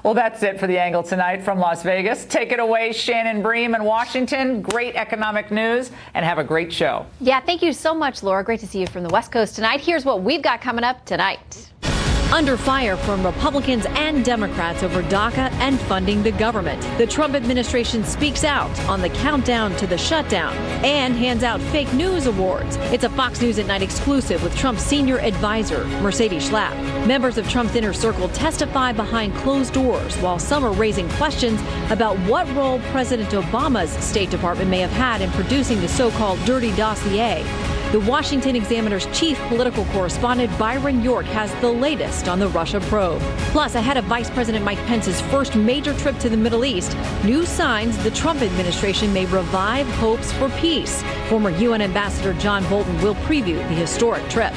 Well, that's it for The Angle tonight from Las Vegas. Take it away, Shannon Bream in Washington. Great economic news, and have a great show. Yeah, thank you so much, Laura. Great to see you from the West Coast tonight. Here's what we've got coming up tonight. Under fire from Republicans and Democrats over DACA and funding the government. The Trump administration speaks out on the countdown to the shutdown and hands out fake news awards. It's a Fox News at Night exclusive with Trump's senior advisor, Mercedes Schlapp. Members of Trump's inner circle testify behind closed doors, while some are raising questions about what role President Obama's State Department may have had in producing the so-called dirty dossier. The Washington Examiner's chief political correspondent, Byron York, has the latest on the Russia probe. Plus, ahead of Vice President Mike Pence's first major trip to the Middle East, new signs the Trump administration may revive hopes for peace. Former UN Ambassador John Bolton will preview the historic trip.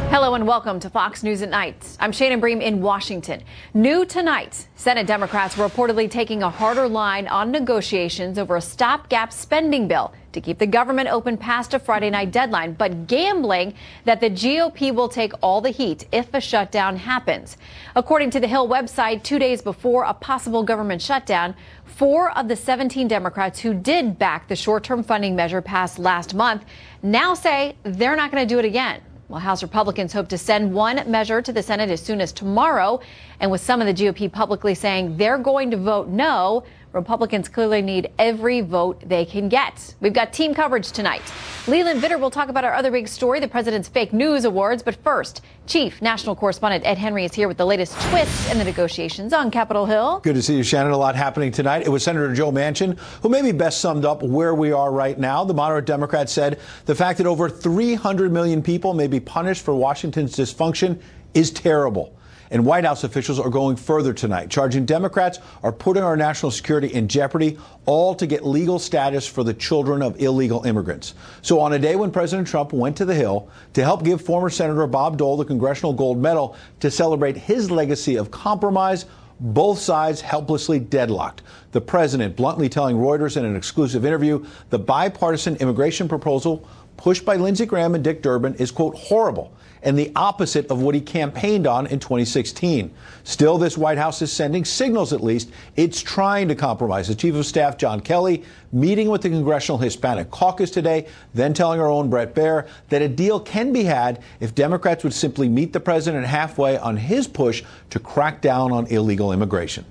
Hello and welcome to Fox News at Night. I'm Shannon Bream in Washington. New tonight, Senate Democrats were reportedly taking a harder line on negotiations over a stopgap spending bill to keep the government open past a Friday night deadline, but gambling that the GOP will take all the heat if a shutdown happens. According to the Hill website, 2 days before a possible government shutdown, 4 of the 17 Democrats who did back the short-term funding measure passed last month now say they're not going to do it again. Well, House Republicans hope to send one measure to the Senate as soon as tomorrow. And with some of the GOP publicly saying they're going to vote no, Republicans clearly need every vote they can get. We've got team coverage tonight. Leland Vitter will talk about our other big story, the president's fake news awards. But first, Chief National Correspondent Ed Henry is here with the latest twists in the negotiations on Capitol Hill. Good to see you, Shannon. A lot happening tonight. It was Senator Joe Manchin who maybe best summed up where we are right now. The moderate Democrat said the fact that over 300 million people may be punished for Washington's dysfunction is terrible. And White House officials are going further tonight, charging Democrats are putting our national security in jeopardy, all to get legal status for the children of illegal immigrants. So on a day when President Trump went to the Hill to help give former Senator Bob Dole the Congressional Gold Medal to celebrate his legacy of compromise, both sides helplessly deadlocked. The president bluntly telling Reuters in an exclusive interview the bipartisan immigration proposal pushed by Lindsey Graham and Dick Durbin is, quote, horrible, and the opposite of what he campaigned on in 2016. Still, this White House is sending signals, at least, it's trying to compromise. The Chief of Staff, John Kelly, meeting with the Congressional Hispanic Caucus today, then telling our own Bret Baier that a deal can be had if Democrats would simply meet the president halfway on his push to crack down on illegal immigration.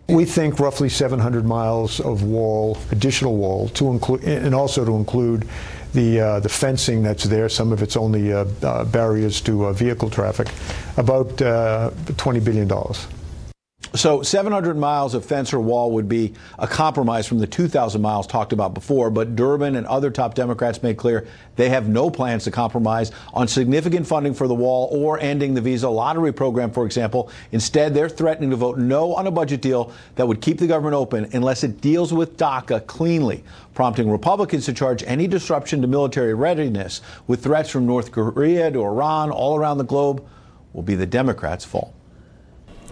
We think roughly 700 miles of wall, additional wall, to include, and also to include the fencing that's there. Some of it's only barriers to vehicle traffic. About $20 billion. So 700 miles of fence or wall would be a compromise from the 2,000 miles talked about before. But Durbin and other top Democrats made clear they have no plans to compromise on significant funding for the wall or ending the visa lottery program, for example. Instead, they're threatening to vote no on a budget deal that would keep the government open unless it deals with DACA cleanly, prompting Republicans to charge any disruption to military readiness with threats from North Korea to Iran all around the globe will be the Democrats' fault.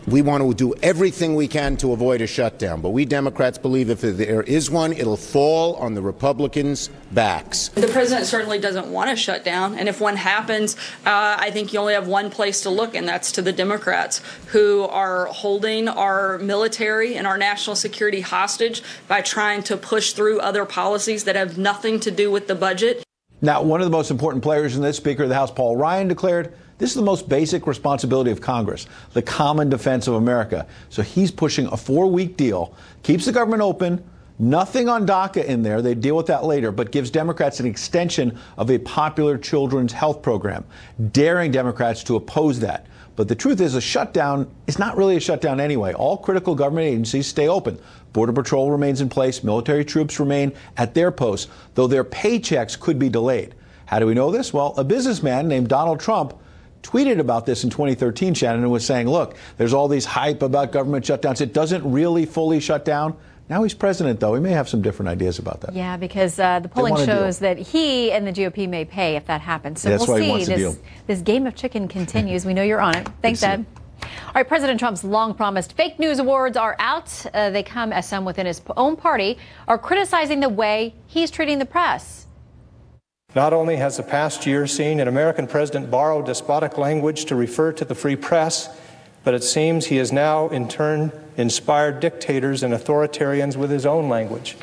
We want to do everything we can to avoid a shutdown, but we Democrats believe if there is one, it'll fall on the Republicans' backs. The president certainly doesn't want a shutdown, and if one happens, I think you only have one place to look, and that's to the Democrats, who are holding our military and our national security hostage by trying to push through other policies that have nothing to do with the budget. Now, one of the most important players in this, Speaker of the House Paul Ryan, declared this is the most basic responsibility of Congress, the common defense of America. So he's pushing a 4-week deal, keeps the government open, nothing on DACA in there, they deal with that later, but gives Democrats an extension of a popular children's health program, daring Democrats to oppose that. But the truth is a shutdown is not really a shutdown anyway. All critical government agencies stay open. Border Patrol remains in place. Military troops remain at their posts, though their paychecks could be delayed. How do we know this? Well, a businessman named Donald Trump tweeted about this in 2013, Shannon, and was saying, look, there's all these hype about government shutdowns. It doesn't really fully shut down. Now he's president, though. He may have some different ideas about that. Yeah, because the polling shows that he and the GOP may pay if that happens. So That's we'll why see. He wants to deal. This game of chicken continues. We know you're on it. Thanks, Ed. All right, President Trump's long-promised fake news awards are out. They come as some within his own party are criticizing the way he's treating the press. Not only has the past year seen an American president borrow despotic language to refer to the free press, but it seems he has now, in turn, inspired dictators and authoritarians with his own language.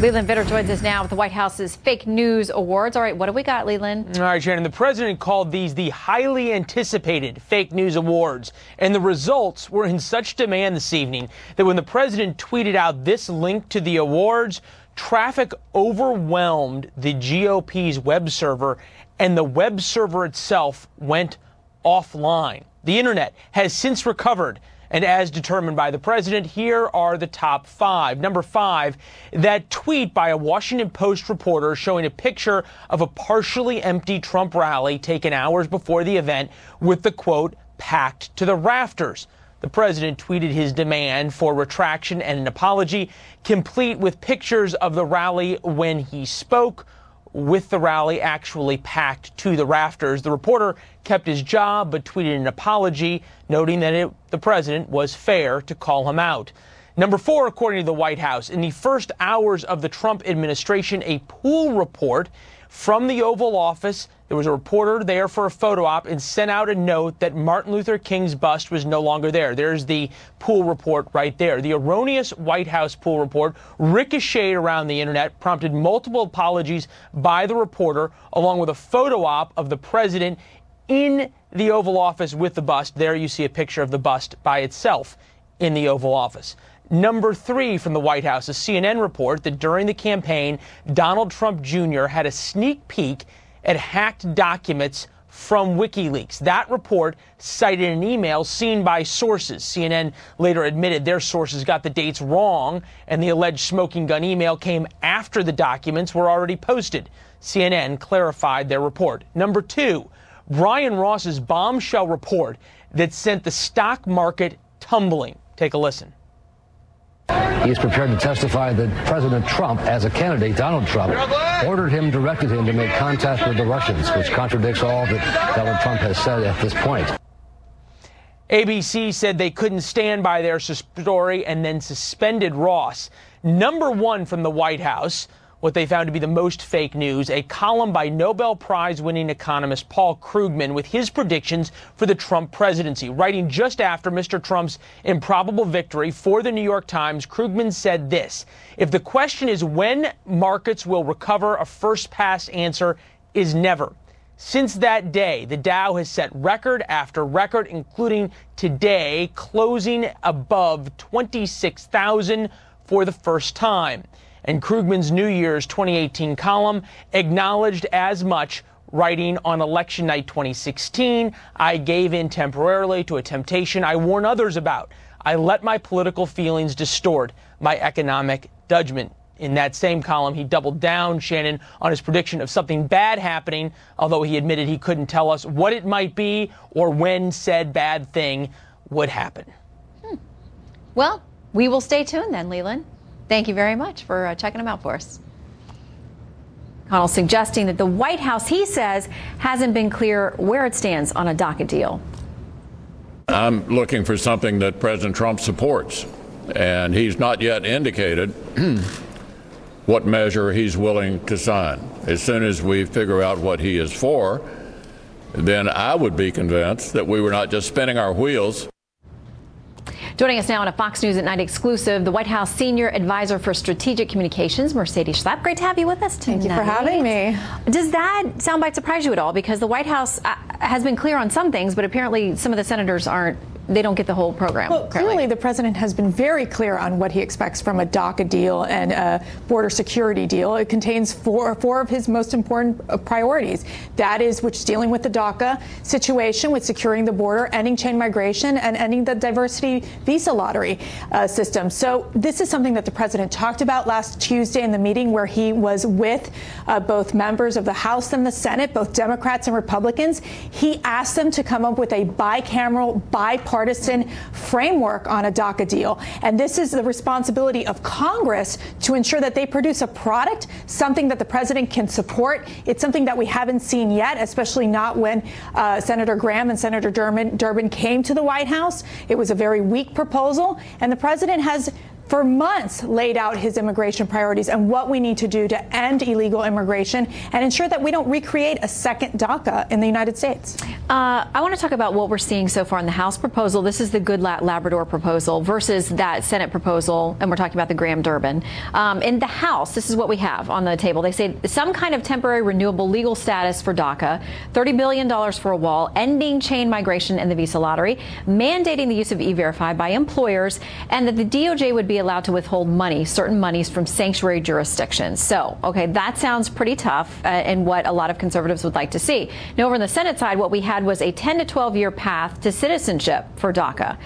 Leland Vitter joins us now with the White House's Fake News Awards. All right, what do we got, Leland? All right, Shannon, the president called these the highly anticipated Fake News Awards, and the results were in such demand this evening that when the president tweeted out this link to the awards, traffic overwhelmed the GOP's web server, and the web server itself went offline. The internet has since recovered. And as determined by the president, here are the top 5. Number 5, that tweet by a Washington Post reporter showing a picture of a partially empty Trump rally taken hours before the event with the quote, packed to the rafters. The president tweeted his demand for retraction and an apology, complete with pictures of the rally when he spoke, with the rally actually packed to the rafters. The reporter kept his job but tweeted an apology, noting that the president was fair to call him out. Number 4, according to the White House, in the first hours of the Trump administration, a pool report from the Oval Office. There was a reporter there for a photo op and sent out a note that Martin Luther King's bust was no longer there. There's the pool report right there. The erroneous White House pool report ricocheted around the internet, prompted multiple apologies by the reporter, along with a photo op of the president in the Oval Office with the bust. There you see a picture of the bust by itself in the Oval Office. Number 3 from the White House, a CNN report that during the campaign, Donald Trump Jr. had a sneak peek at hacked documents from WikiLeaks. That report cited an email seen by sources. CNN later admitted their sources got the dates wrong, and the alleged smoking gun email came after the documents were already posted. CNN clarified their report. Number 2, Brian Ross's bombshell report that sent the stock market tumbling. Take a listen. He is prepared to testify that President Trump, as a candidate, Donald Trump, directed him to make contact with the Russians, which contradicts all that Donald Trump has said at this point. ABC said they couldn't stand by their story and then suspended Ross. Number 1 from the White House, what they found to be the most fake news, a column by Nobel Prize-winning economist Paul Krugman with his predictions for the Trump presidency. Writing just after Mr. Trump's improbable victory for the New York Times, Krugman said this: if the question is when markets will recover, a first-pass answer is never. Since that day, the Dow has set record after record, including today, closing above 26,000 for the first time. And Krugman's New Year's 2018 column acknowledged as much, writing on election night 2016, I gave in temporarily to a temptation I warn others about. I let my political feelings distort my economic judgment. In that same column, he doubled down, Shannon, on his prediction of something bad happening, although he admitted he couldn't tell us what it might be or when said bad thing would happen. Well, we will stay tuned then, Leland. Thank you very much for checking them out for us. Connell suggesting that the White House, he says, hasn't been clear where it stands on a DACA deal. I'm looking for something that President Trump supports, and he's not yet indicated what measure he's willing to sign. As soon as we figure out what he is for, then I would be convinced that we were not just spinning our wheels. Joining us now on a Fox News at Night exclusive, the White House Senior Advisor for Strategic Communications, Mercedes Schlapp. Great to have you with us tonight. Thank you for having me. Does that soundbite surprise you at all? Because the White House has been clear on some things, but apparently some of the senators aren't. They don't get the whole program. Well, clearly the president has been very clear on what he expects from a DACA deal and a border security deal. It contains four of his most important priorities. That is, which is dealing with the DACA situation, with securing the border, ending chain migration, and ending the diversity visa lottery system. So this is something that the president talked about last Tuesday in the meeting where he was with both members of the House and the Senate, both Democrats and Republicans. He asked them to come up with a bicameral, bipartisan bipartisan framework on a DACA deal. And this is the responsibility of Congress to ensure that they produce a product, something that the president can support. It's something that we haven't seen yet, especially not when Senator Graham and Senator Durbin came to the White House. It was a very weak proposal, and the president has for months laid out his immigration priorities and what we need to do to end illegal immigration and ensure that we don't recreate a second DACA in the United States. I want to talk about what we're seeing so far in the House proposal. This is the Goodlatte Labrador proposal versus that Senate proposal, and we're talking about the Graham-Durbin. In the House, this is what we have on the table. They say some kind of temporary renewable legal status for DACA, $30 billion for a wall, ending chain migration and the visa lottery, mandating the use of E-Verify by employers, and that the DOJ would be allowed to withhold money, certain monies from sanctuary jurisdictions. So, okay, that sounds pretty tough and what a lot of conservatives would like to see. Now, over on the Senate side, what we had was a 10 to 12 year path to citizenship for DACA,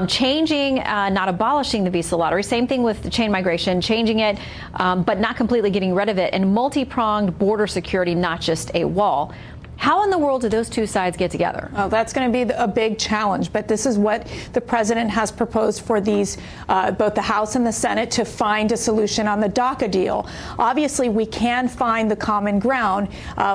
changing, not abolishing the visa lottery. Same thing with the chain migration, changing it, but not completely getting rid of it, and multi-pronged border security, not just a wall. How in the world do those two sides get together? Oh, that's going to be a big challenge. But this is what the president has proposed for these, both the House and the Senate, to find a solution on the DACA deal. Obviously, we can find the common ground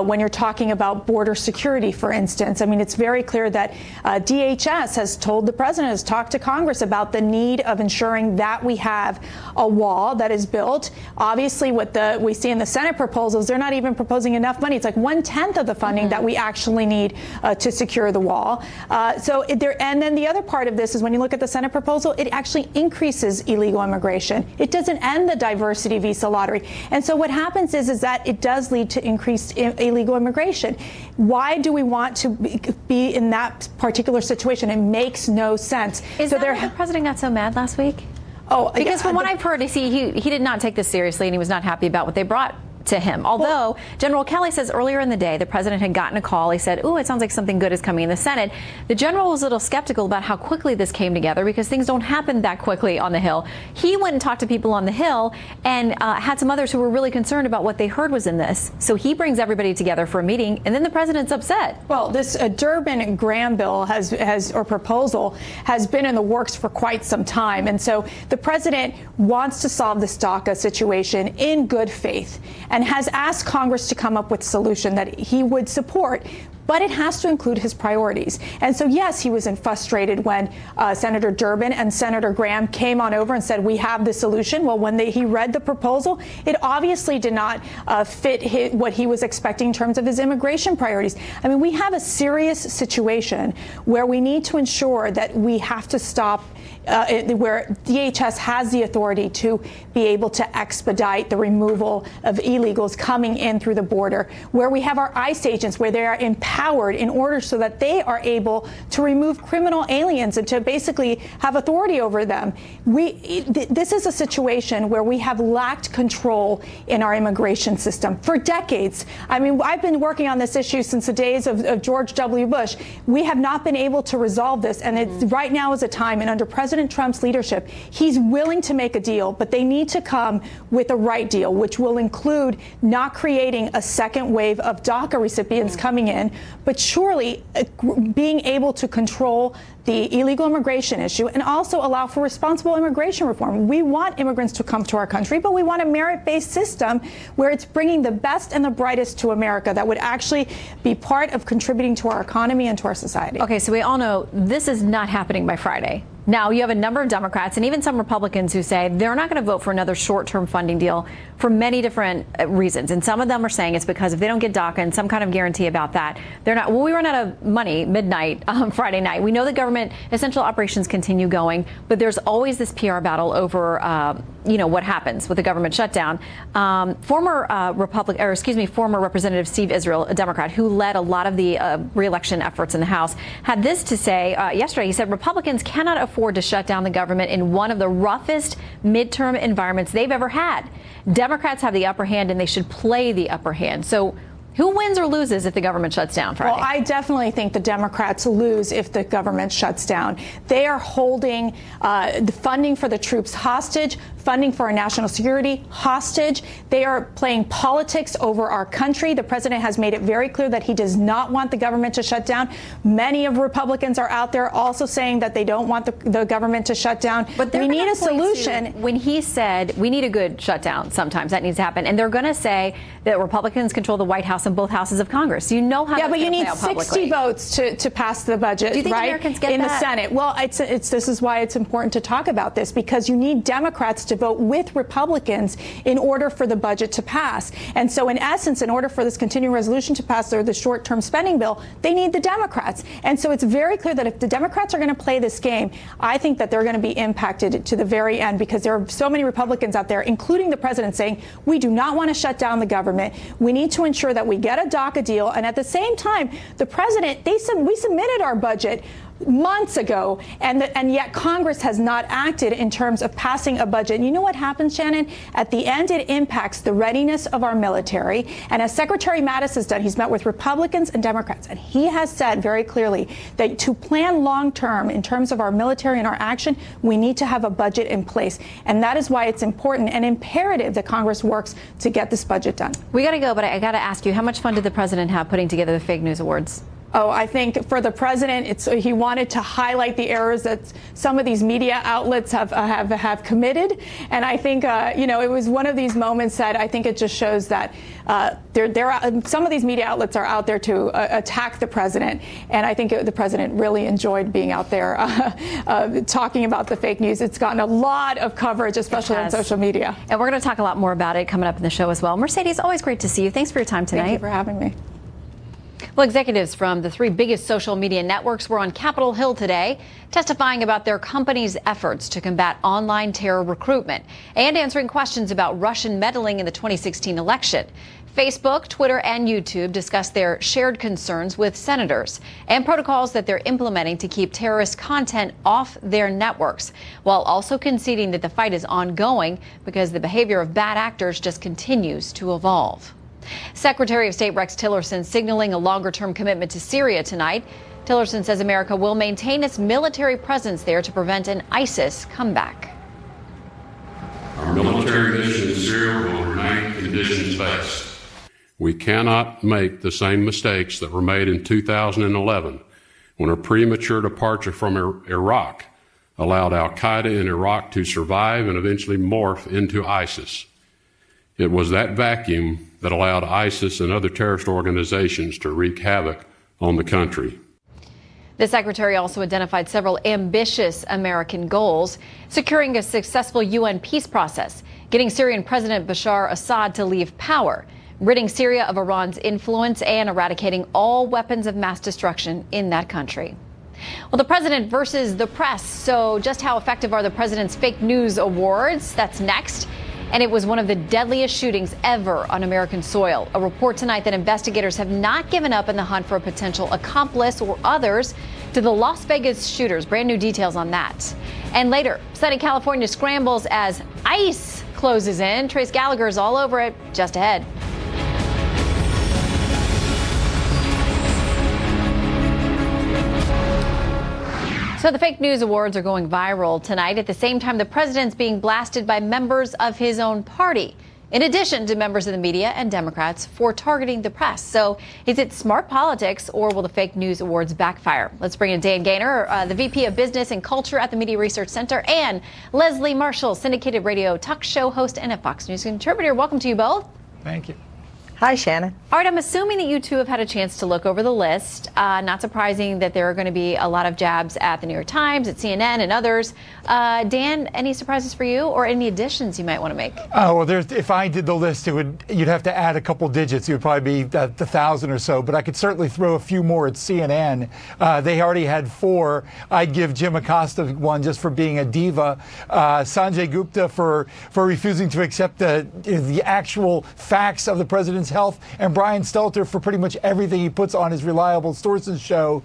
when you're talking about border security, for instance. I mean, it's very clear that DHS has told the president, has talked to Congress about the need of ensuring that we have a wall that is built. Obviously, what we see in the Senate proposals, they're not even proposing enough money. It's like 1/10 of the funding that we actually need to secure the wall. And then the other part of this is when you look at the Senate proposal, it actually increases illegal immigration. It doesn't end the diversity visa lottery. And so what happens is that it does lead to increased illegal immigration. Why do we want to be in that particular situation? It makes no sense. Is that why the president got so mad last week? Oh, because from what I've heard, he did not take this seriously, and he was not happy about what they brought to him. Although General Kelly says earlier in the day the president had gotten a call. He said, "Ooh, it sounds like something good is coming in the Senate." The general was a little skeptical about how quickly this came together because things don't happen that quickly on the Hill. He went and talked to people on the Hill and had some others who were really concerned about what they heard was in this. So he brings everybody together for a meeting, and then the president's upset. Well, this Durbin Graham bill or proposal has been in the works for quite some time, and so the president wants to solve this DACA situation in good faith and has asked Congress to come up with a solution that he would support. But it has to include his priorities. And so, yes, he was frustrated when Senator Durbin and Senator Graham came on over and said, we have the solution. Well, when he read the proposal, it obviously did not fit what he was expecting in terms of his immigration priorities. I mean, we have a serious situation where we need to ensure that we have to stop where DHS has the authority to be able to expedite the removal of illegals coming in through the border, where we have our ICE agents, where they are empowered in order so that they are able to remove criminal aliens and to basically have authority over them. This is a situation where we have lacked control in our immigration system for decades. I mean, I've been working on this issue since the days of George W. Bush. We have not been able to resolve this, and right now is a time, and under President Trump's leadership, he's willing to make a deal, but they need to come with a right deal, which will include not creating a second wave of DACA recipients coming in, but surely being able to control the illegal immigration issue and also allow for responsible immigration reform. We want immigrants to come to our country, but we want a merit-based system where it's bringing the best and the brightest to America that would actually be part of contributing to our economy and to our society. Okay, so we all know this is not happening by Friday. Now, you have a number of Democrats and even some Republicans who say they're not going to vote for another short-term funding deal for many different reasons. And some of them are saying it's because if they don't get DACA and some kind of guarantee about that, they're not. Well, we run out of money midnight Friday night. We know the government essential operations continue going, but there's always this PR battle over, what happens with the government shutdown. Former Representative Steve Israel, a Democrat who led a lot of the re-election efforts in the House, had this to say yesterday. He said Republicans cannot afford to shut down the government in one of the roughest midterm environments they've ever had. Democrats have the upper hand, and they should play the upper hand. So who wins or loses if the government shuts down Friday? Well, I definitely think the Democrats lose if the government shuts down. They are holding the funding for the troops hostage funding for our national security hostage. They are playing politics over our country. The president has made it very clear that he does not want the government to shut down. Many of Republicans are out there also saying that they don't want the government to shut down. But we need a solution. When he said we need a good shutdown, sometimes that needs to happen. And they're going to say that Republicans control the White House and both houses of Congress. You know how. Yeah, but you need 60 votes to pass the budget. Do you think right? Americans get in that? The Senate? Well, this is why it's important to talk about this, because you need Democrats to vote with Republicans in order for the budget to pass. And so, in essence, in order for this continuing resolution to pass, or the short-term spending bill, they need the Democrats. And so, it's very clear that if the Democrats are going to play this game, I think that they're going to be impacted to the very end, because there are so many Republicans out there, including the president, saying we do not want to shut down the government. We need to ensure that we get a DACA deal. And at the same time, the president, we submitted our budget months ago, and yet Congress has not acted in terms of passing a budget. And you know what happens, Shannon? At the end, it impacts the readiness of our military. And as Secretary Mattis has done, he's met with Republicans and Democrats, and he has said very clearly that to plan long term in terms of our military and our action, we need to have a budget in place. And that is why it's important and imperative that Congress works to get this budget done. We got to go, but I got to ask you, how much fun did the president have putting together the fake news awards? Oh, I think for the president, he wanted to highlight the errors that some of these media outlets have committed, and I think it was one of these moments that I think it just shows that some of these media outlets are out there to attack the president, and I think the president really enjoyed being out there talking about the fake news. It's gotten a lot of coverage, especially on social media. And we're going to talk a lot more about it coming up in the show as well. Mercedes, always great to see you. Thanks for your time tonight. Thank you for having me. Well, executives from the three biggest social media networks were on Capitol Hill today, testifying about their company's efforts to combat online terror recruitment and answering questions about Russian meddling in the 2016 election. Facebook, Twitter, and YouTube discussed their shared concerns with senators and protocols that they're implementing to keep terrorist content off their networks, while also conceding that the fight is ongoing because the behavior of bad actors just continues to evolve. Secretary of State Rex Tillerson signaling a longer-term commitment to Syria tonight. Tillerson says America will maintain its military presence there to prevent an ISIS comeback. Our military mission in Syria will remain conditions-based. We cannot make the same mistakes that were made in 2011 when a premature departure from Iraq allowed al-Qaeda in Iraq to survive and eventually morph into ISIS. It was that vacuum that allowed ISIS and other terrorist organizations to wreak havoc on the country. The secretary also identified several ambitious American goals: securing a successful UN peace process, getting Syrian President Bashar Assad to leave power, ridding Syria of Iran's influence, and eradicating all weapons of mass destruction in that country. Well, the president versus the press. So just how effective are the president's fake news awards? That's next. And it was one of the deadliest shootings ever on American soil. A report tonight that investigators have not given up in the hunt for a potential accomplice or others to the Las Vegas shooters. Brand new details on that. And later, sunny California scrambles as ice closes in. Trace Gallagher's all over it, just ahead. So the fake news awards are going viral tonight. At the same time, the president's being blasted by members of his own party, in addition to members of the media and Democrats, for targeting the press. So is it smart politics, or will the fake news awards backfire? Let's bring in Dan Gaynor, the VP of Business and Culture at the Media Research Center, and Leslie Marshall, syndicated radio talk show host and a Fox News contributor. Welcome to you both. Thank you. Hi, Shannon. All right, I'm assuming that you two have had a chance to look over the list. Not surprising that there are going to be a lot of jabs at the New York Times, at CNN, and others. Dan, any surprises for you, or any additions you might want to make? Well, if I did the list, you'd have to add a couple digits. It would probably be 1,000 or so, but I could certainly throw a few more at CNN. They already had 4. I'd give Jim Acosta one just for being a diva, Sanjay Gupta for refusing to accept the actual facts of the president's health, and Brian Stelter for pretty much everything he puts on his reliable sources show,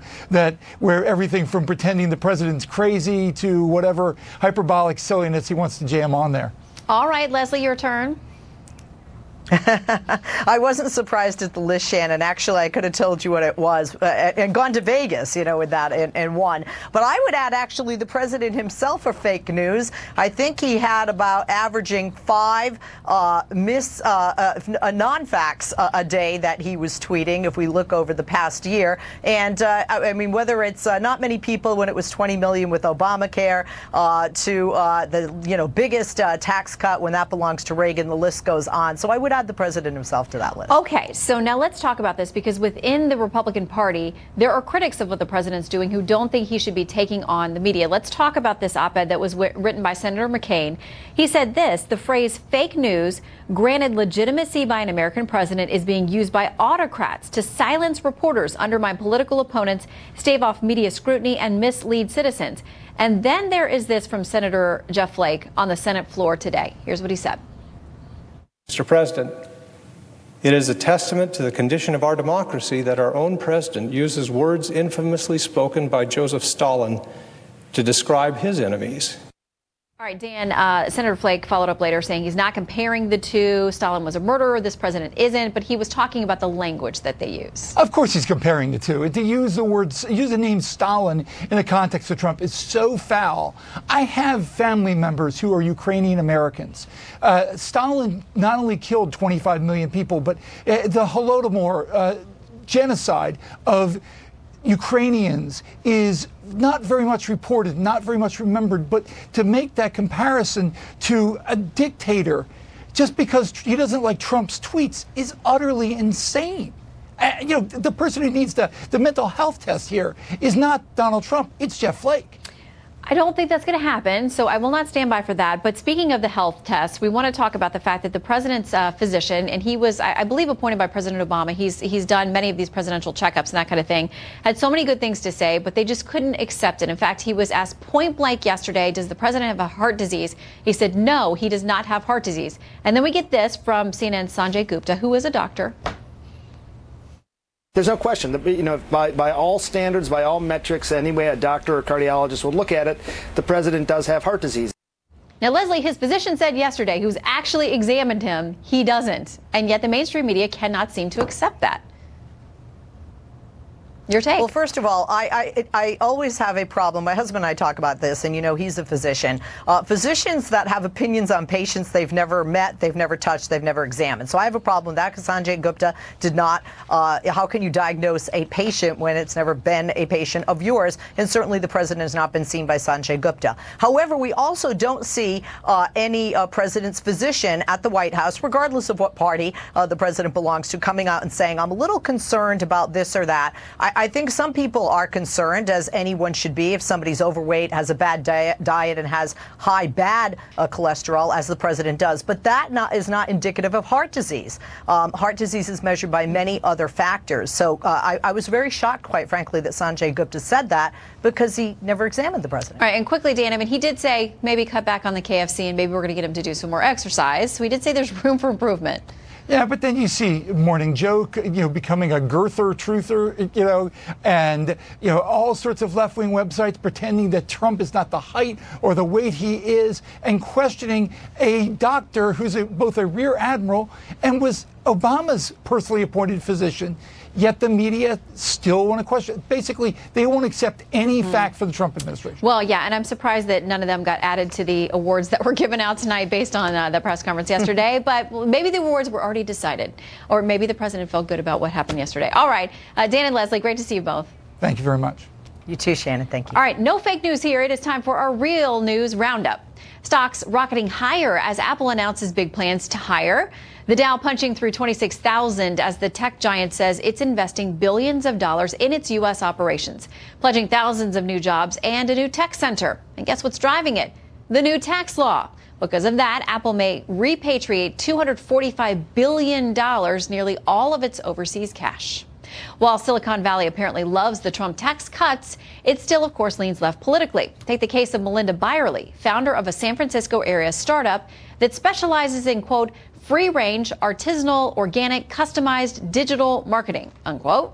where everything from pretending the president's crazy to whatever hyperbolic silliness he wants to jam on there. All right, Leslie, your turn. I wasn't surprised at the list, Shannon. Actually, I could have told you what it was and gone to Vegas, with that and won. But I would add, actually, the president himself for fake news. I think he had about averaging 5 non-facts a day that he was tweeting, if we look over the past year. And, I mean, whether it's not many people when it was 20 million with Obamacare to the, biggest tax cut when that belongs to Reagan, the list goes on. So I would add the president himself to that list. Okay, so now let's talk about this, because within the Republican Party, there are critics of what the president's doing who don't think he should be taking on the media. Let's talk about this op-ed that was written by Senator McCain. He said this: the phrase fake news, granted legitimacy by an American president, is being used by autocrats to silence reporters, undermine political opponents, stave off media scrutiny, and mislead citizens. And then there is this from Senator Jeff Flake on the Senate floor today. Here's what he said. Mr. President, it is a testament to the condition of our democracy that our own president uses words infamously spoken by Joseph Stalin to describe his enemies. All right, Dan, Senator Flake followed up later saying he's not comparing the two. Stalin was a murderer. This president isn't. But he was talking about the language that they use. Of course he's comparing the two. To use the name Stalin in the context of Trump is so foul. I have family members who are Ukrainian Americans. Stalin not only killed 25 million people, but the Holodomor genocide of Ukrainians is not very much reported, not very much remembered. But to make that comparison to a dictator just because he doesn't like Trump's tweets is utterly insane. The person who needs the mental health test here is not Donald Trump, it's Jeff Flake. I don't think that's going to happen, so I will not stand by for that. But speaking of the health test, we want to talk about the fact that the president's physician, and he was, I believe, appointed by President Obama. He's done many of these presidential checkups and that kind of thing. Had so many good things to say, but they just couldn't accept it. In fact, he was asked point blank yesterday, does the president have a heart disease? He said, no, he does not have heart disease. And then we get this from CNN's Sanjay Gupta, who is a doctor. There's no question that, by all standards, by all metrics, any way a doctor or cardiologist would look at it, the president does have heart disease. Now, Leslie, his physician said yesterday, who's actually examined him, he doesn't. And yet the mainstream media cannot seem to accept that. Your take? Well, first of all, I always have a problem. My husband and I talk about this, and he's a physician. Physicians that have opinions on patients they've never met, they've never touched, they've never examined. So I have a problem with that because Sanjay Gupta did not. How can you diagnose a patient when it's never been a patient of yours? And certainly the president has not been seen by Sanjay Gupta. However, we also don't see any president's physician at the White House, regardless of what party the president belongs to, coming out and saying, I'm a little concerned about this or that. I think some people are concerned, as anyone should be, if somebody's overweight, has a bad diet, and has high bad cholesterol, as the president does. But that is not indicative of heart disease. Heart disease is measured by many other factors. So I was very shocked, quite frankly, that Sanjay Gupta said that, because he never examined the president. All right, and quickly, Dan, he did say maybe cut back on the KFC and maybe we're going to get him to do some more exercise. So he did say there's room for improvement. Yeah, but then you see Morning Joke, becoming a girther truther, and, all sorts of left-wing websites pretending that Trump is not the height or the weight he is, and questioning a doctor who's both a rear admiral and was Obama's personally appointed physician. Yet the media still want to question. Basically, they won't accept any fact for the Trump administration. Well, yeah, and I'm surprised that none of them got added to the awards that were given out tonight based on the press conference yesterday. But maybe the awards were already decided. Or maybe the president felt good about what happened yesterday. All right, Dan and Leslie, great to see you both. Thank you very much. You too, Shannon. Thank you. All right, no fake news here. It is time for our real news roundup. Stocks rocketing higher as Apple announces big plans to hire. The Dow punching through 26,000 as the tech giant says it's investing billions of dollars in its U.S. operations, pledging thousands of new jobs and a new tech center. And guess what's driving it? The new tax law. Because of that, Apple may repatriate $245 billion, nearly all of its overseas cash. While Silicon Valley apparently loves the Trump tax cuts, it still, of course, leans left politically. Take the case of Melinda Byerly, founder of a San Francisco area startup that specializes in, quote, free-range, artisanal, organic, customized digital marketing, unquote.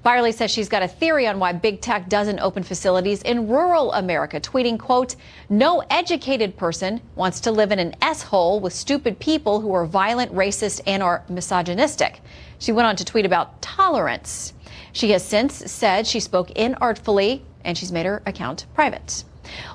Byerly says she's got a theory on why big tech doesn't open facilities in rural America, tweeting, quote, "No educated person wants to live in an S-hole with stupid people who are violent, racist, and are misogynistic." She went on to tweet about tolerance. She has since said she spoke inartfully, and she's made her account private.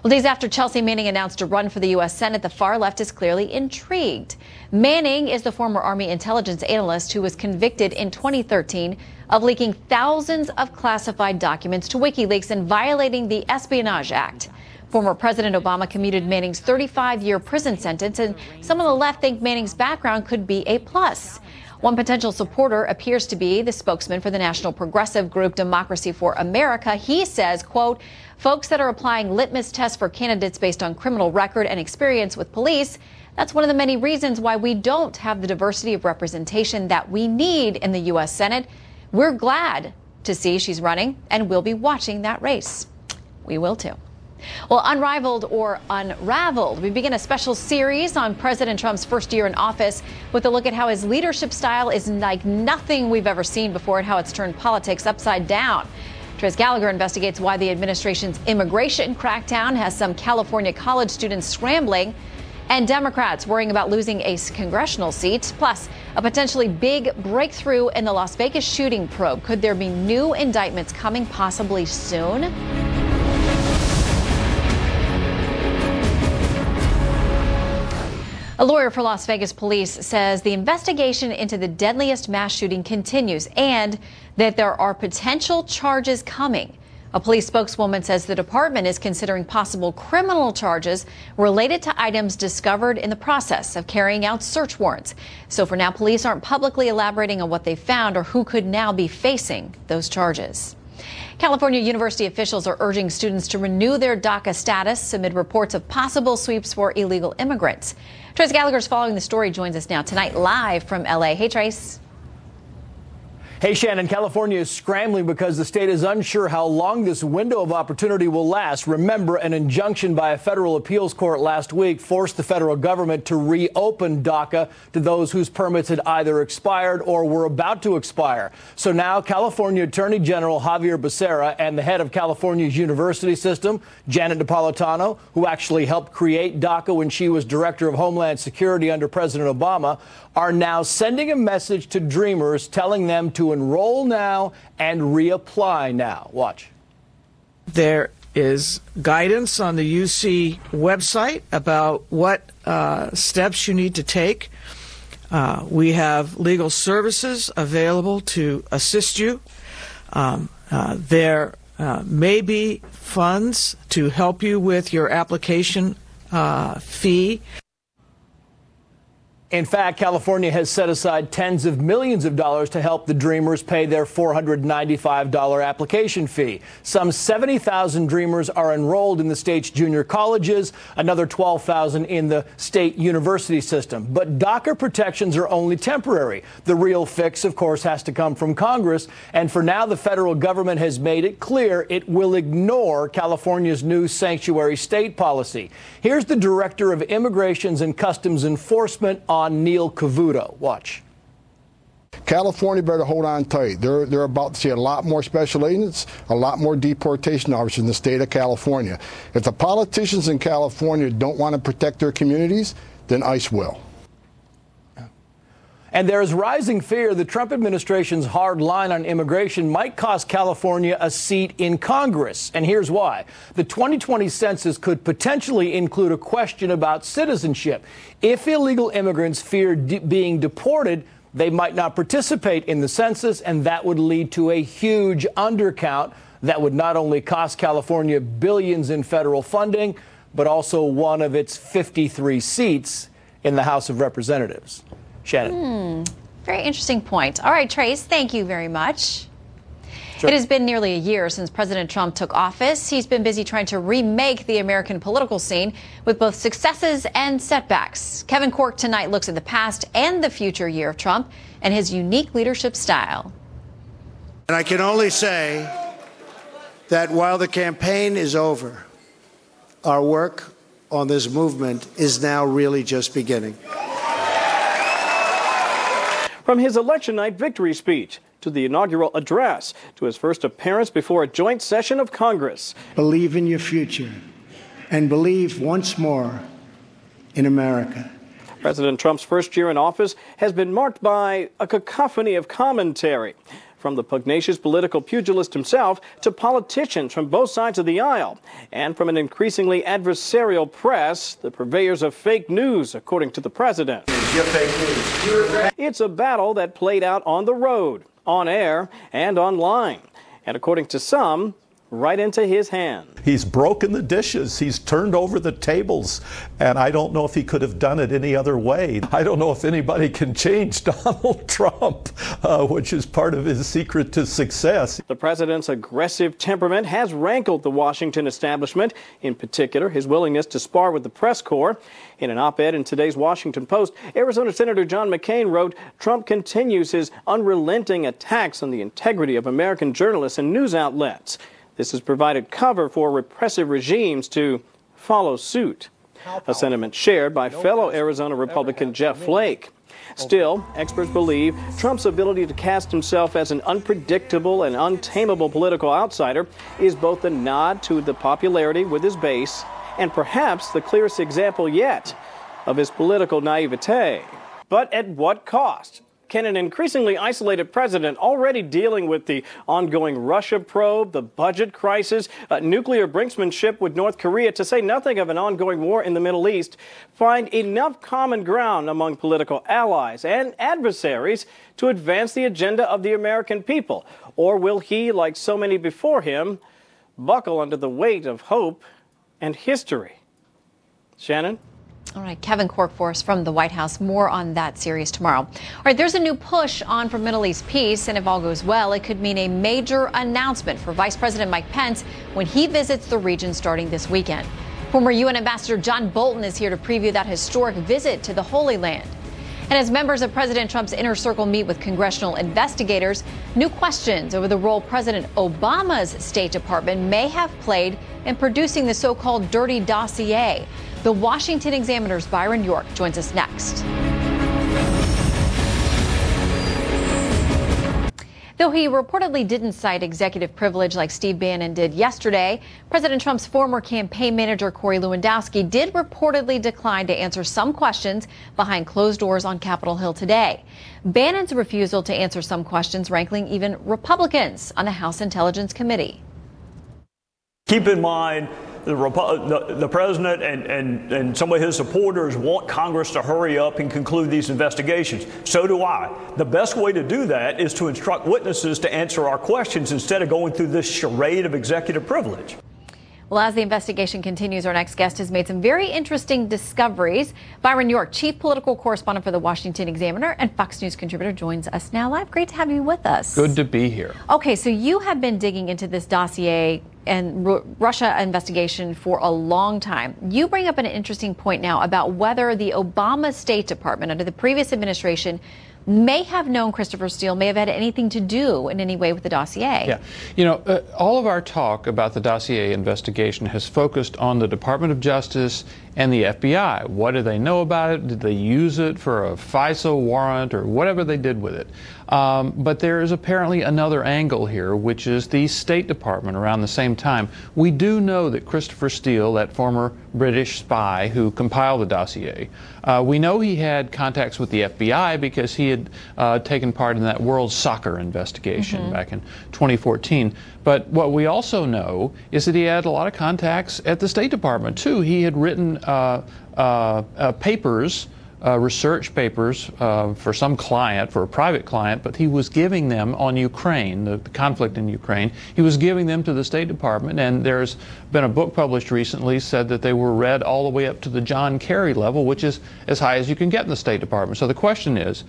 Well, days after Chelsea Manning announced a run for the U.S. Senate, the far left is clearly intrigued. Manning is the former Army intelligence analyst who was convicted in 2013 of leaking thousands of classified documents to WikiLeaks and violating the Espionage Act. Former President Obama commuted Manning's 35-year prison sentence, and some of the left think Manning's background could be a plus. One potential supporter appears to be the spokesman for the national progressive group Democracy for America. He says, quote, "Folks that are applying litmus tests for candidates based on criminal record and experience with police, that's one of the many reasons why we don't have the diversity of representation that we need in the U.S. Senate. We're glad to see she's running, and we'll be watching that race." We will too. Well, Unrivaled or Unraveled, we begin a special series on President Trump's first year in office with a look at how his leadership style is like nothing we've ever seen before and how it's turned politics upside down. Trace Gallagher investigates why the administration's immigration crackdown has some California college students scrambling and Democrats worrying about losing a congressional seat, plus a potentially big breakthrough in the Las Vegas shooting probe. Could there be new indictments coming possibly soon? A lawyer for Las Vegas police says the investigation into the deadliest mass shooting continues and that there are potential charges coming. A police spokeswoman says the department is considering possible criminal charges related to items discovered in the process of carrying out search warrants. So for now, police aren't publicly elaborating on what they found or who could now be facing those charges. California university officials are urging students to renew their DACA status amid reports of possible sweeps for illegal immigrants. Trace Gallagher is following the story, joins us now tonight live from L.A. Hey, Trace. Hey, Shannon, California is scrambling because the state is unsure how long this window of opportunity will last. Remember, an injunction by a federal appeals court last week forced the federal government to reopen DACA to those whose permits had either expired or were about to expire. So now California Attorney General Javier Becerra and the head of California's university system, Janet Napolitano, who actually helped create DACA when she was director of Homeland Security under President Obama, are now sending a message to Dreamers telling them to enroll now and reapply now. Watch. There is guidance on the UC website about what steps you need to take. We have legal services available to assist you. There may be funds to help you with your application fee. In fact, California has set aside tens of millions of dollars to help the Dreamers pay their $495 application fee. Some 70,000 Dreamers are enrolled in the state's junior colleges, another 12,000 in the state university system. But DACA protections are only temporary. The real fix, of course, has to come from Congress. And for now, the federal government has made it clear it will ignore California's new sanctuary state policy. Here's the director of Immigrations and Customs Enforcement on Neil Cavuto. Watch. California better hold on tight. They're about to see a lot more special agents, a lot more deportation officers in the state of California. If the politicians in California don't want to protect their communities, then ICE will. And there is rising fear the Trump administration's hard line on immigration might cost California a seat in Congress. And here's why. The 2020 census could potentially include a question about citizenship. If illegal immigrants fear being deported, they might not participate in the census, and that would lead to a huge undercount that would not only cost California billions in federal funding, but also one of its 53 seats in the House of Representatives. Shannon. Very interesting point. All right, Trace, thank you very much. Sure. It has been nearly a year since President Trump took office. He's been busy trying to remake the American political scene with both successes and setbacks. Kevin Corke tonight looks at the past and the future year of Trump and his unique leadership style. And I can only say that while the campaign is over, our work on this movement is now really just beginning. From his election night victory speech to the inaugural address to his first appearance before a joint session of Congress. Believe in your future and believe once more in America. President Trump's first year in office has been marked by a cacophony of commentary, from the pugnacious political pugilist himself to politicians from both sides of the aisle, and from an increasingly adversarial press, the purveyors of fake news, according to the president. It's a battle that played out on the road, on air, and online, and according to some, right into his hand. He's broken the dishes. He's turned over the tables. And I don't know if he could have done it any other way. I don't know if anybody can change Donald Trump, which is part of his secret to success. The president's aggressive temperament has rankled the Washington establishment, in particular his willingness to spar with the press corps. In an op-ed in today's Washington Post, Arizona Senator John McCain wrote, Trump continues his unrelenting attacks on the integrity of American journalists and news outlets. This has provided cover for repressive regimes to follow suit, a sentiment shared by fellow Arizona Republican Jeff Flake. Still, experts believe Trump's ability to cast himself as an unpredictable and untamable political outsider is both a nod to the popularity with his base and perhaps the clearest example yet of his political naivete. But at what cost? Can an increasingly isolated president already dealing with the ongoing Russia probe, the budget crisis, nuclear brinksmanship with North Korea, to say nothing of an ongoing war in the Middle East, find enough common ground among political allies and adversaries to advance the agenda of the American people? Or will he, like so many before him, buckle under the weight of hope and history? Shannon? All right, Kevin Cork for us from the White House. More on that series tomorrow. All right, there's a new push on for Middle East peace, and if all goes well, it could mean a major announcement for Vice President Mike Pence when he visits the region starting this weekend. Former UN Ambassador John Bolton is here to preview that historic visit to the Holy Land. And as members of President Trump's inner circle meet with congressional investigators, new questions over the role President Obama's State Department may have played in producing the so-called dirty dossier. The Washington Examiner's Byron York joins us next. Though he reportedly didn't cite executive privilege like Steve Bannon did yesterday, President Trump's former campaign manager Corey Lewandowski did reportedly decline to answer some questions behind closed doors on Capitol Hill today. Bannon's refusal to answer some questions rankling even Republicans on the House Intelligence Committee. Keep in mind, the president and some of his supporters want Congress to hurry up and conclude these investigations. So do I. The best way to do that is to instruct witnesses to answer our questions instead of going through this charade of executive privilege. Well, as the investigation continues, our next guest has made some very interesting discoveries. Byron York, chief political correspondent for the Washington Examiner and Fox News contributor, joins us now live. Great to have you with us. Good to be here. Okay, so you have been digging into this dossier and Russia investigation for a long time. You bring up an interesting point now about whether the Obama State Department under the previous administration may have known Christopher Steele, may have had anything to do in any way with the dossier. Yeah. You know, all of our talk about the dossier investigation has focused on the Department of Justice and the FBI. What do they know about it? Did they use it for a FISA warrant or whatever they did with it? But there is apparently another angle here, which is the State Department around the same time. We do know that Christopher Steele, that former British spy who compiled the dossier, we know he had contacts with the FBI because he had taken part in that World Soccer investigation back in 2014. But what we also know is that he had a lot of contacts at the State Department, too. He had written papers, research papers for some client, for a private client, but he was giving them on Ukraine, the conflict in Ukraine. He was giving them to the State Department, and there's been a book published recently said that they were read all the way up to the John Kerry level, which is as high as you can get in the State Department. So the question is,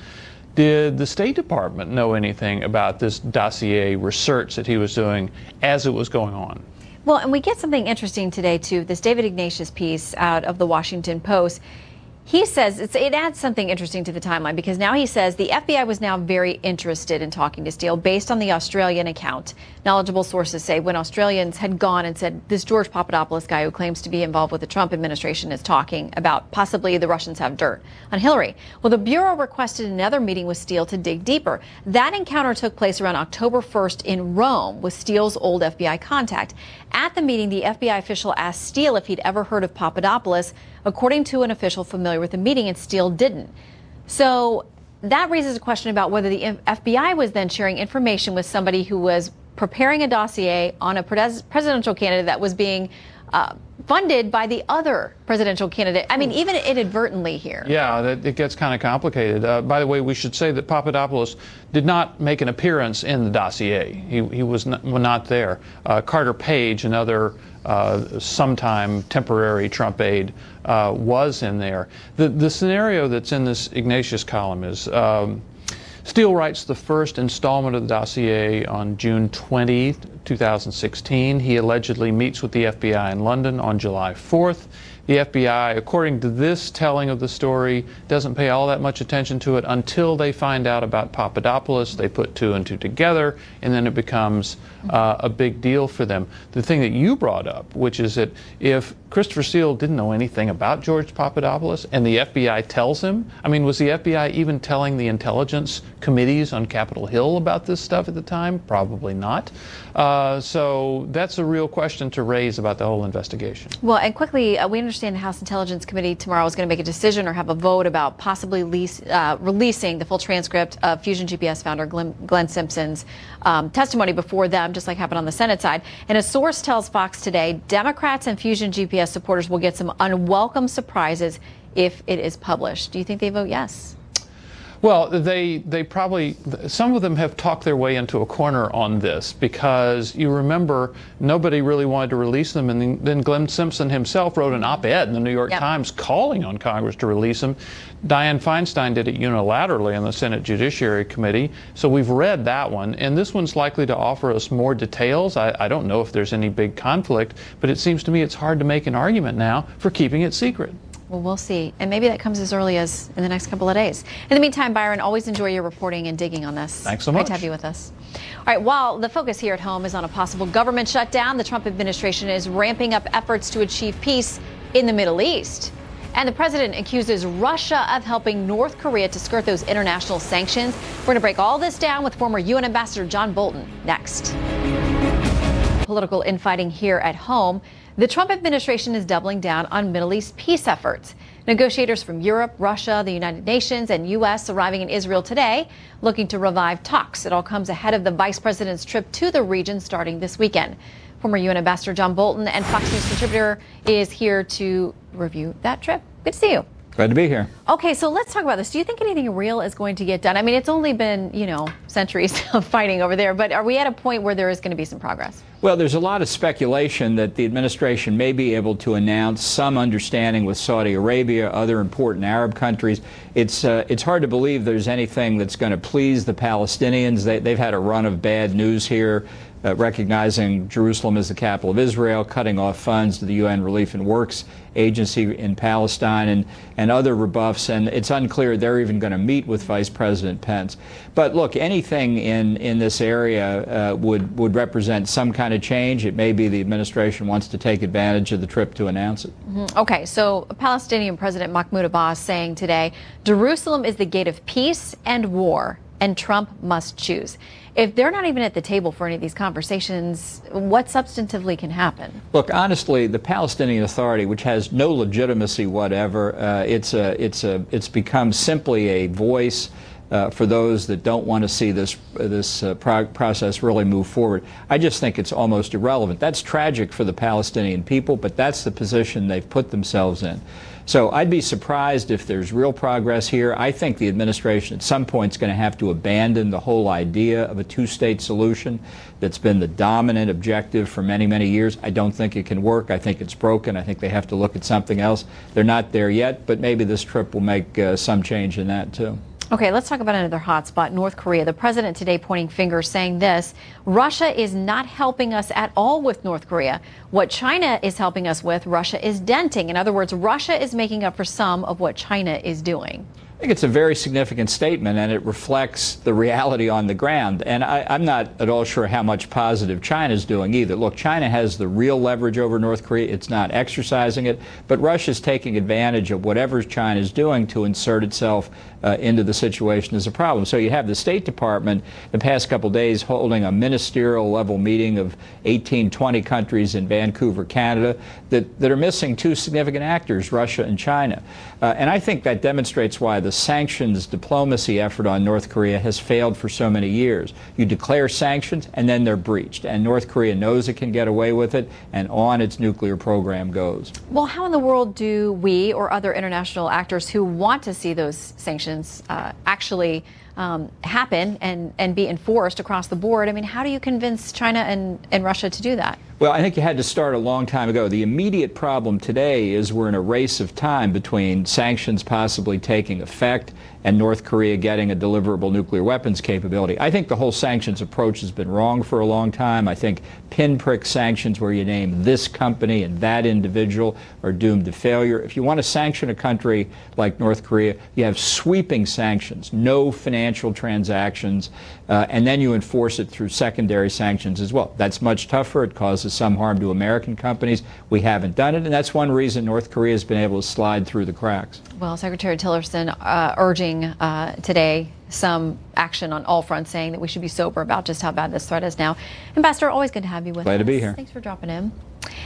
did the State Department know anything about this dossier research that he was doing as it was going on? Well, and we get something interesting today, too. This David Ignatius piece out of the Washington Post. He says it adds something interesting to the timeline because now he says the FBI was now very interested in talking to Steele based on the Australian account. Knowledgeable sources say when Australians had gone and said this George Papadopoulos guy who claims to be involved with the Trump administration is talking about possibly the Russians have dirt on Hillary. Well, the Bureau requested another meeting with Steele to dig deeper. That encounter took place around October 1st in Rome with Steele's old FBI contact. At the meeting, the FBI official asked Steele if he'd ever heard of Papadopoulos, according to an official familiar with the meeting, and Steele didn't. So that raises a question about whether the FBI was then sharing information with somebody who was preparing a dossier on a presidential candidate that was being funded by the other presidential candidate. I mean, even inadvertently here. Yeah, it gets kind of complicated. By the way, we should say that Papadopoulos did not make an appearance in the dossier. He was not there. Carter Page, another sometime temporary Trump aide, was in there. The scenario that's in this Ignatius column is Steele writes the first installment of the dossier on June 20, 2016. He allegedly meets with the FBI in London on July 4th. The FBI, according to this telling of the story, doesn't pay all that much attention to it until they find out about Papadopoulos. They put two and two together, and then it becomes a big deal for them. The thing that you brought up, which is that if Christopher Steele didn't know anything about George Papadopoulos and the FBI tells him, I mean, was the FBI even telling the intelligence committees on Capitol Hill about this stuff at the time? Probably not. So that's a real question to raise about the whole investigation. Well, and quickly, we understand the House Intelligence Committee tomorrow is going to make a decision or have a vote about possibly releasing the full transcript of Fusion GPS founder Glenn Simpson's testimony before them, just like happened on the Senate side. And a source tells Fox today, Democrats and Fusion GPS supporters will get some unwelcome surprises if it is published. Do you think they vote yes? Well, they probably, some of them have talked their way into a corner on this because you remember nobody really wanted to release them, and then Glenn Simpson himself wrote an op-ed in the New York Times calling on Congress to release them. Dianne Feinstein did it unilaterally in the Senate Judiciary Committee, so we've read that one, and this one's likely to offer us more details. I don't know if there's any big conflict, but it seems to me it's hard to make an argument now for keeping it secret. Well, we'll see. And maybe that comes as early as in the next couple of days. In the meantime, Byron, always enjoy your reporting and digging on this. Thanks so much. Great to have you with us. All right, while the focus here at home is on a possible government shutdown, the Trump administration is ramping up efforts to achieve peace in the Middle East. And the president accuses Russia of helping North Korea to skirt those international sanctions. We're going to break all this down with former UN Ambassador John Bolton next. Political infighting here at home. The Trump administration is doubling down on Middle East peace efforts. Negotiators from Europe, Russia, the United Nations, and U.S. arriving in Israel today, looking to revive talks. It all comes ahead of the vice president's trip to the region starting this weekend. Former UN Ambassador John Bolton and Fox News contributor is here to review that trip. Good to see you. Glad to be here. Okay, so let's talk about this. Do you think anything real is going to get done? I mean, it's only been, centuries of fighting over there, but are we at a point where there is going to be some progress? Well, there's a lot of speculation that the administration may be able to announce some understanding with Saudi Arabia, other important Arab countries. It's hard to believe there's anything that's going to please the Palestinians. They've had a run of bad news here. Recognizing Jerusalem as the capital of Israel, cutting off funds to the UN Relief and Works Agency in Palestine, and other rebuffs, and it's unclear they're even going to meet with Vice President Pence. But look, anything in this area would represent some kind of change. It may be the administration wants to take advantage of the trip to announce it. Okay, so Palestinian President Mahmoud Abbas saying today, Jerusalem is the gate of peace and war, and Trump must choose. If they're not even at the table for any of these conversations, what substantively can happen? Look, honestly, the Palestinian Authority, which has no legitimacy whatever, it's become simply a voice for those that don't want to see this process really move forward. I just think it's almost irrelevant. That's tragic for the Palestinian people, but that's the position they've put themselves in. So I'd be surprised if there's real progress here. I think the administration at some point is going to have to abandon the whole idea of a two-state solution that's been the dominant objective for many, many years. I don't think it can work. I think it's broken. I think they have to look at something else. They're not there yet, but maybe this trip will make some change in that, too. Okay, let's talk about another hot spot, North Korea. The president today pointing fingers, saying this: Russia is not helping us at all with North Korea. What China is helping us with, Russia is denting. In other words, Russia is making up for some of what China is doing. I think it's a very significant statement, and it reflects the reality on the ground. And I'm not at all sure how much positive China's doing either. Look, China has the real leverage over North Korea. It's not exercising it, but Russia's taking advantage of whatever China's doing to insert itself into the situation as a problem. So you have the State Department the past couple days holding a ministerial level meeting of 18, 20 countries in Vancouver, Canada, that are missing two significant actors, Russia and China. And I think that demonstrates why the sanctions diplomacy effort on North Korea has failed for so many years. You declare sanctions and then they're breached, and North Korea knows it can get away with it, and on its nuclear program goes. Well, how in the world do we or other international actors who want to see those sanctions actually happen and be enforced across the board? I mean, how do you convince China and Russia to do that? Well, I think you had to start a long time ago. The immediate problem today is we're in a race of time between sanctions possibly taking effect and North Korea getting a deliverable nuclear weapons capability. I think the whole sanctions approach has been wrong for a long time. I think pinprick sanctions where you name this company and that individual are doomed to failure. If you want to sanction a country like North Korea, you have sweeping sanctions, no financial transactions, and then you enforce it through secondary sanctions as well. That's much tougher. It causes some harm to American companies. We haven't done it, and that's one reason North Korea has been able to slide through the cracks. Well, Secretary Tillerson urging today some action on all fronts, saying that we should be sober about just how bad this threat is now. Ambassador, always good to have you with us. Glad to be here. Thanks for dropping in.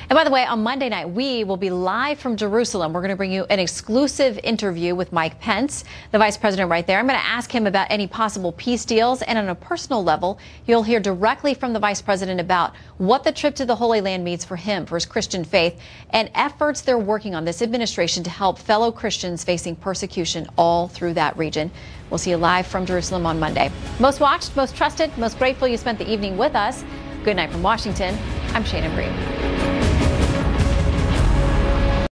And by the way, on Monday night, we will be live from Jerusalem. We're going to bring you an exclusive interview with Mike Pence, the vice president right there. I'm going to ask him about any possible peace deals. And on a personal level, you'll hear directly from the vice president about what the trip to the Holy Land means for him, for his Christian faith, and efforts they're working on, this administration, to help fellow Christians facing persecution all through that region. We'll see you live from Jerusalem on Monday. Most watched, most trusted, most grateful you spent the evening with us. Good night from Washington. I'm Shannon Bream.